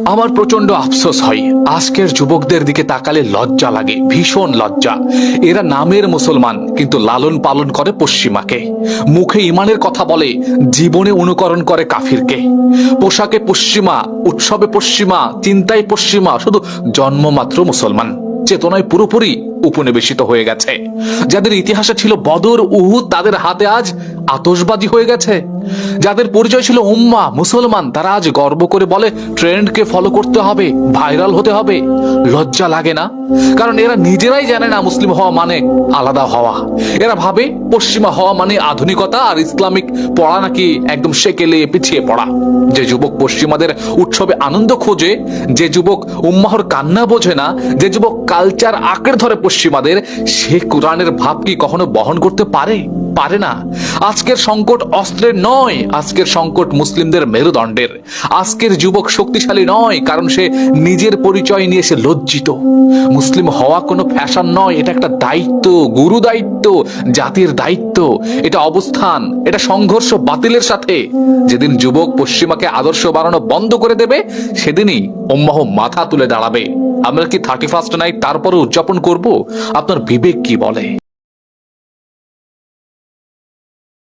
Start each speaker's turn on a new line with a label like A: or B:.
A: আমার প্রচন্ড আফসোস হয়, আজকের যুবকদের দিকে তাকালে লজ্জা লাগে, ভীষণ লজ্জা। এরা নামের মুসলমান কিন্তু লালন পালন করে পশ্চিমাকে, মুখে ইমানের কথা বলে, জীবনে অনুকরণ করে কাফিরকে। পোশাকে পশ্চিমা, উৎসবে পশ্চিমা, চিন্তায় পশ্চিমা, শুধু জন্মমাত্র মুসলমান, চেতনায় পুরোপুরি উপনিবেশিত হয়ে গেছে। যাদের ইতিহাসে ছিল বদর, উহুদ, তাদের হাতে আজ আতশবাজি হয়ে গেছে। যাদের পরিচয় ছিল উম্মাহ, মুসলমান, তারা আজ গর্ব করে বলে ট্রেন্ডকে ফলো করতে হবে, ভাইরাল হতে হবে। লজ্জা লাগে না? কারণ এরা নিজেরাই জানে না মুসলিম হওয়া মানে আলাদা হওয়া। এরা ভাবে পশ্চিমা হওয়া মানে আধুনিকতা, আর ইসলামিক পড়া নাকি একদম সেকেলে পিছিয়ে পড়া। যে যুবক পশ্চিমাদের উৎসবে আনন্দ খোঁজে, যে যুবক উম্মাহর কান্না বোঝে না, যে যুবক কালচার আঁকড়ে ধরে পশ্চিমাদের, সে কোরআনের ভাব কি কখনো বহন করতে পারে? পারে না। আজকের সংকট অস্ত্রের নয়, আজকের সংকট মুসলিমদের মেরুদণ্ডের। আজকের যুবক শক্তিশালী নয় কারণ সে নিজের পরিচয় নিয়ে সে লজ্জিত। মুসলিম হওয়া কোনো ফ্যাশন নয়, এটা একটা দায়িত্ব, গুরু দায়িত্ব, জাতির দায়িত্ব। এটা অবস্থান, এটা সংঘর্ষ বাতিলের সাথে। যেদিন যুবক পশ্চিমাকে আদর্শ বানানো বন্ধ করে দেবে, সেদিনই উম্মাহ মাথা তুলে দাঁড়াবে। আমরা কি 31st নাইট তারপরে উদযাপন করব? আপনার বিবেক কি বলে?